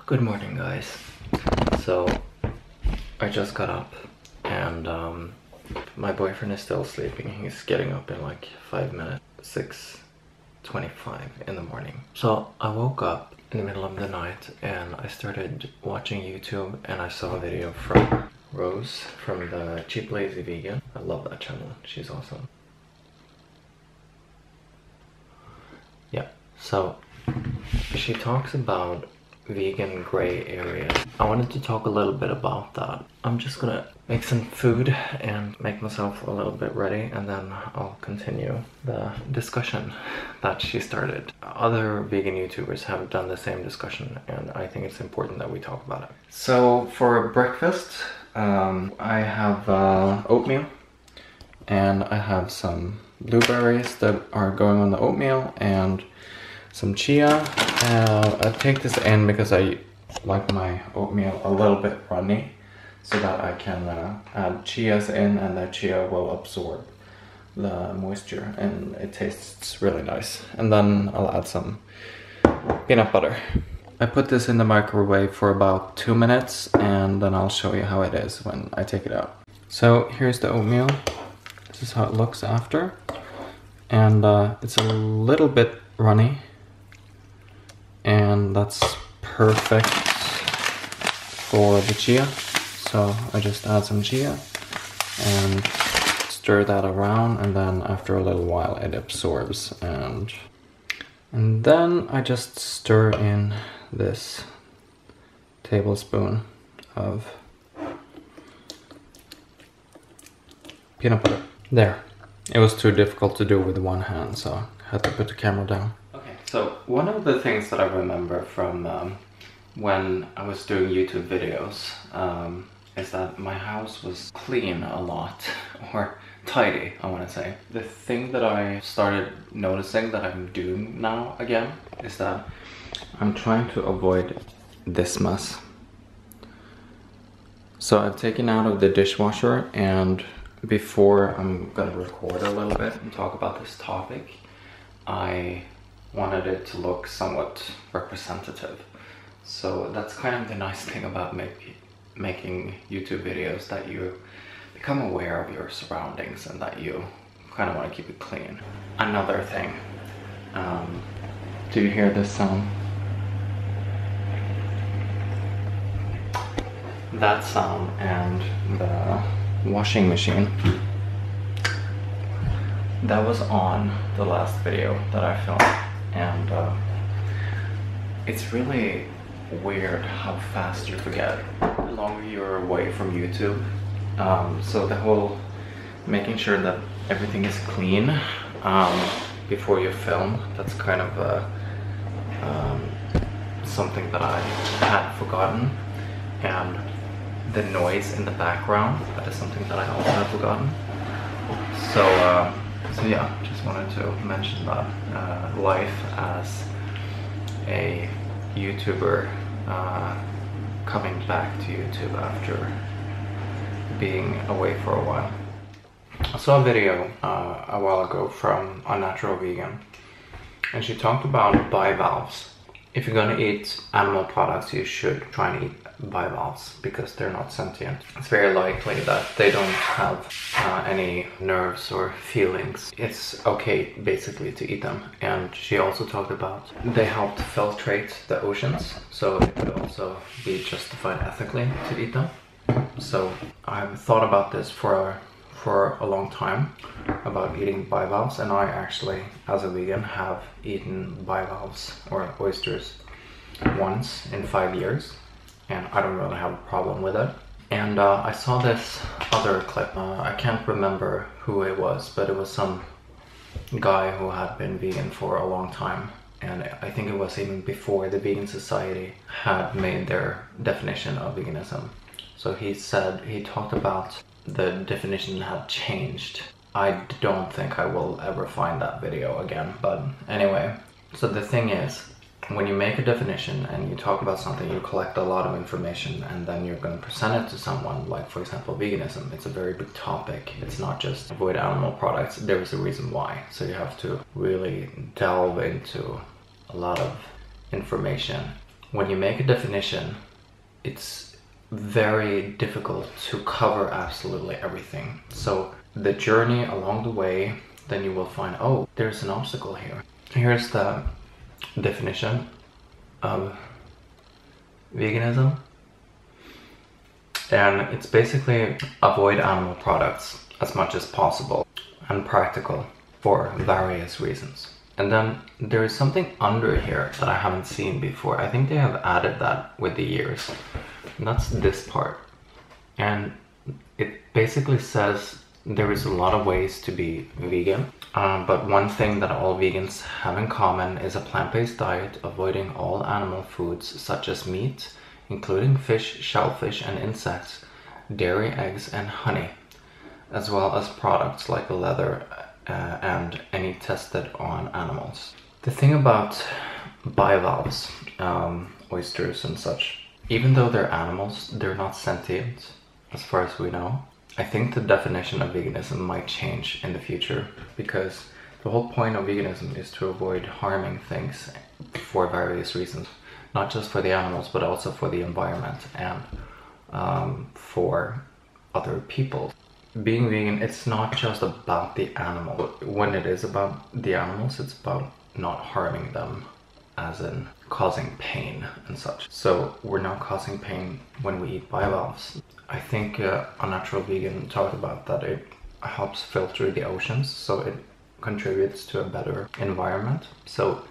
Good morning, guys. So I just got up and my boyfriend is still sleeping. He's getting up in like 5 minutes, 6:25 in the morning. So I woke up in the middle of the night and I started watching YouTube, and I saw a video from Rose from the Cheap Lazy Vegan. I love that channel. She's awesome. Yeah, so she talks about vegan gray areas. I wanted to talk a little bit about that. I'm just gonna make some food and make myself a little bit ready, and then I'll continue the discussion that she started. Other vegan YouTubers have done the same discussion, and I think it's important that we talk about it. So for breakfast, I have oatmeal, and I have some blueberries that are going on the oatmeal, and some chia. I take this in because I like my oatmeal a little bit runny, so that I can add chias in, and the chia will absorb the moisture and it tastes really nice. And then I'll add some peanut butter. I put this in the microwave for about 2 minutes, and then I'll show you how it is when I take it out. So here's the oatmeal. This is how it looks after, and it's a little bit runny, and that's perfect for the chia. So I just add some chia and stir that around, and then after a little while it absorbs, and then I just stir in this tablespoon of peanut butter. There. It was too difficult to do with one hand, so I had to put the camera down. So one of the things that I remember from when I was doing YouTube videos is that my house was clean a lot, or tidy, I want to say. The thing that I started noticing that I'm doing now again is that I'm trying to avoid this mess. So I've taken out of the dishwasher, and before I'm gonna record a little bit and talk about this topic, I wanted it to look somewhat representative. So that's kind of the nice thing about making YouTube videos, that you become aware of your surroundings and that you kind of want to keep it clean. Another thing, do you hear this sound? That sound and the washing machine that was on the last video that I filmed. And it's really weird how fast you forget the longer you're away from YouTube. So the whole making sure that everything is clean before you film, that's kind of something that I had forgotten. And the noise in the background, that is something that I also had forgotten. So yeah, just wanted to mention that life as a YouTuber coming back to YouTube after being away for a while. I saw a video a while ago from Unnatural Vegan, and she talked about bivalves. If you're gonna eat animal products, you should try and eat bivalves because they're not sentient. It's very likely that they don't have any nerves or feelings. It's okay basically to eat them. And she also talked about they help to filtrate the oceans, so it could also be justified ethically to eat them. So I've thought about this for a long time, about eating bivalves, and I actually, as a vegan, have eaten bivalves or oysters once in 5 years, and I don't really have a problem with it. And I saw this other clip. I can't remember who it was, but it was some guy who had been vegan for a long time, and I think it was even before the Vegan Society had made their definition of veganism. So he talked about the definition had changed. I don't think I will ever find that video again, but anyway. So the thing is, when you make a definition and you talk about something, you collect a lot of information, and then you're going to present it to someone, like for example veganism. It's a very big topic. It's not just avoid animal products. There is a reason why. So you have to really delve into a lot of information when you make a definition, it's very difficult to cover absolutely everything. So the journey along the way, then you will find, oh, there's an obstacle here. Here's the definition of veganism. And it's basically avoid animal products as much as possible and practical for various reasons. And then there is something under here that I haven't seen before. I think they have added that with the years. And that's this part. And it basically says there is a lot of ways to be vegan. But one thing that all vegans have in common is a plant-based diet, avoiding all animal foods such as meat, including fish, shellfish, and insects, dairy, eggs, and honey, as well as products like leather and any tested on animals. The thing about bivalves, oysters and such, even though they're animals, they're not sentient as far as we know. I think the definition of veganism might change in the future, because the whole point of veganism is to avoid harming things for various reasons, not just for the animals but also for the environment and for other people. Being vegan, it's not just about the animal. When it is about the animals, it's about not harming them, as in causing pain and such. So we're not causing pain when we eat bivalves. I think Unnatural Vegan talked about that it helps filter the oceans, so it contributes to a better environment. So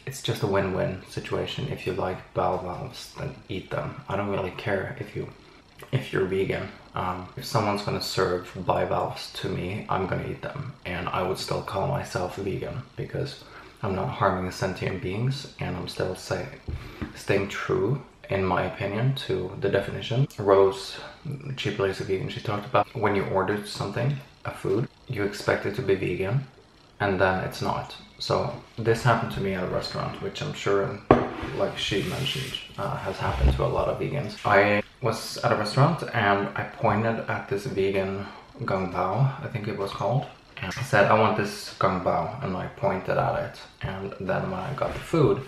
it's just a win-win situation. If you like bivalves, then eat them. I don't really care if you're vegan. If someone's gonna serve bivalves to me, I'm gonna eat them, and I would still call myself vegan because I'm not harming sentient beings, and I'm still staying true, in my opinion, to the definition. Rose, Cheap Lazy Vegan, she talked about when you ordered something, a food, you expect it to be vegan, and then it's not. So this happened to me at a restaurant, which I'm sure, like she mentioned, has happened to a lot of vegans. I was at a restaurant and I pointed at this vegan gung bao, I think it was called, and I said, I want this gung bao, and I pointed at it. And then when I got the food,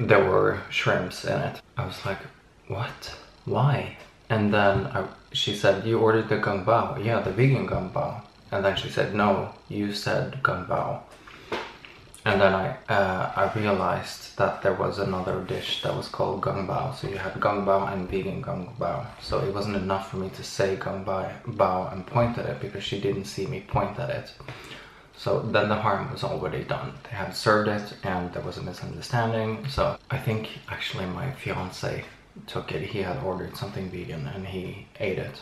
there were shrimps in it. I was like, what? Why? And then she said, you ordered the gung bao. Yeah, the vegan gung bao. And then she said, no, you said gung bao. And then I realized that there was another dish that was called gung bao. So you had gung bao and vegan gung bao. So it wasn't enough for me to say gung bao and point at it, because she didn't see me point at it. So then the harm was already done. They had served it and there was a misunderstanding. So I think actually my fiance took it. He had ordered something vegan and he ate it.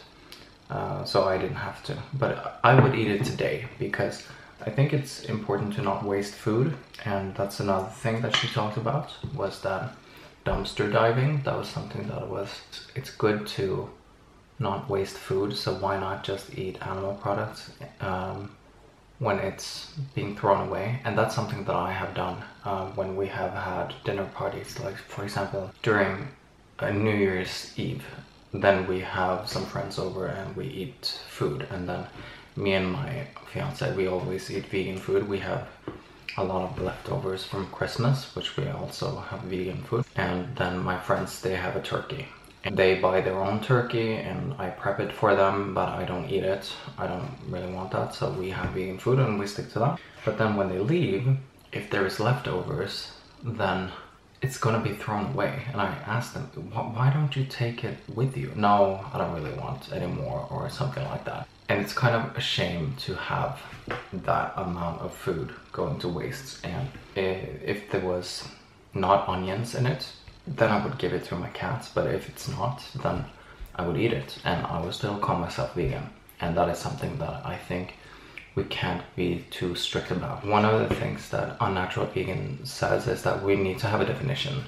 So I didn't have to. But I would eat it today, because I think it's important to not waste food. And that's another thing that she talked about, was that dumpster diving. That was something that it's good to not waste food. So why not just eat animal products when it's being thrown away? And that's something that I have done when we have had dinner parties, like for example during a New Year's Eve. Then we have some friends over and we eat food, and then me and my fiance, we always eat vegan food. We have a lot of leftovers from Christmas, which we also have vegan food. And then my friends, they have a turkey. And they buy their own turkey and I prep it for them, but I don't eat it. I don't really want that, so we have vegan food and we stick to that. But then when they leave, if there is leftovers, then it's gonna be thrown away. And I asked them, why don't you take it with you? No, I don't really want anymore, or something like that. And it's kind of a shame to have that amount of food going to waste. And if there was not onions in it, then I would give it to my cats. But if it's not, then I would eat it, and I would still call myself vegan. And that is something that I think we can't be too strict about. One of the things that Unnatural Vegan says is that we need to have a definition.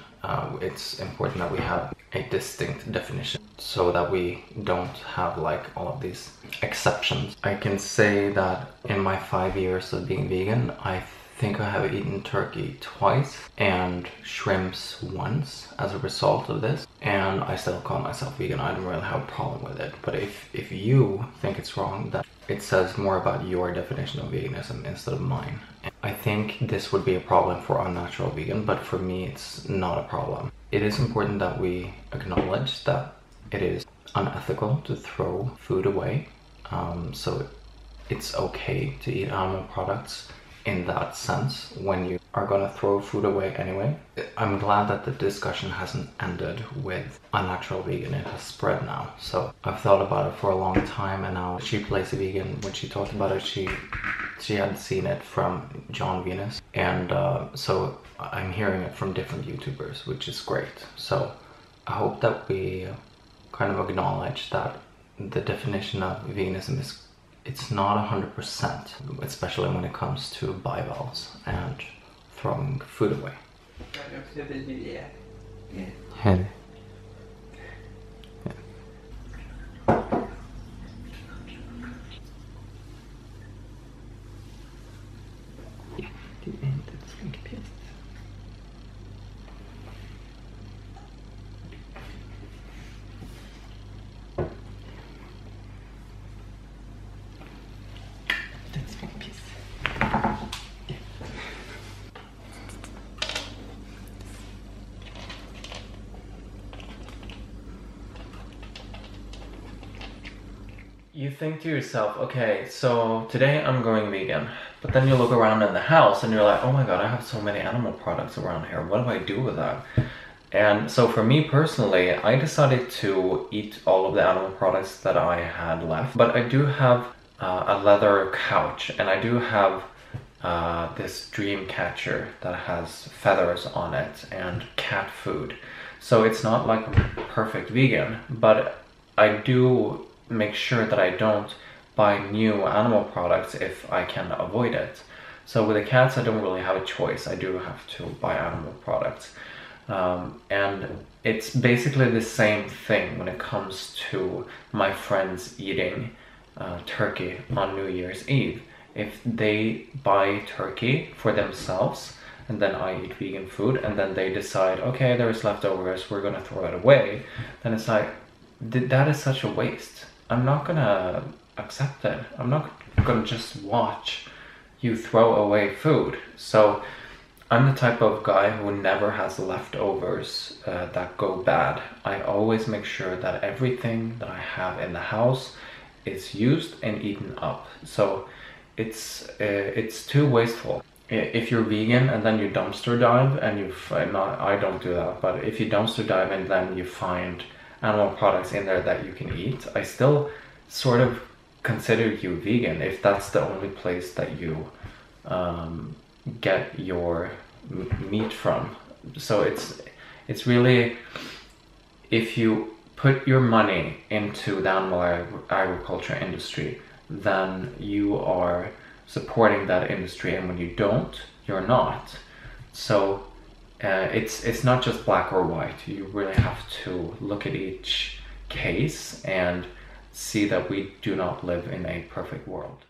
It's important that we have a distinct definition, so that we don't have like all of these exceptions. I can say that in my 5 years of being vegan, I think I have eaten turkey twice and shrimps once as a result of this, and I still call myself vegan. I don't really have a problem with it. But if you think it's wrong, then it says more about your definition of veganism instead of mine. I think this would be a problem for Unnatural Vegan, but for me it's not a problem. It is important that we acknowledge that it is unethical to throw food away. So it's okay to eat animal products in that sense when you are gonna throw food away anyway. I'm glad that the discussion hasn't ended with Unnatural Vegan. It has spread now. So I've thought about it for a long time, and now She Plays a Vegan, when she talked about it, she had seen it from John Venus, and so I'm hearing it from different YouTubers, which is great. So I hope that we kind of acknowledge that the definition of veganism is, it's not 100%, especially when it comes to bivalves and throwing food away. Hej. You think to yourself, okay, so today I'm going vegan, but then you look around in the house and you're like, oh my god, I have so many animal products around here, what do I do with that? And so for me personally, I decided to eat all of the animal products that I had left, but I do have a leather couch, and I do have this dream catcher that has feathers on it and cat food. So it's not like perfect vegan, but I do make sure that I don't buy new animal products if I can avoid it. So with the cats, I don't really have a choice. I do have to buy animal products. And it's basically the same thing when it comes to my friends eating turkey on New Year's Eve. If they buy turkey for themselves and then I eat vegan food and then they decide, okay, there's leftovers, we're gonna throw it away, then it's like, that is such a waste. I'm not gonna accept it. I'm not gonna just watch you throw away food. So I'm the type of guy who never has leftovers that go bad. I always make sure that everything that I have in the house is used and eaten up. So it's too wasteful. If you're vegan and then you dumpster dive and you find, I don't do that, but if you dumpster dive and then you find animal products in there that you can eat, I still sort of consider you vegan if that's the only place that you get your meat from. So it's really, if you put your money into the animal agriculture industry, then you are supporting that industry, and when you don't, you're not. So it's not just black or white. You really have to look at each case and see that we do not live in a perfect world.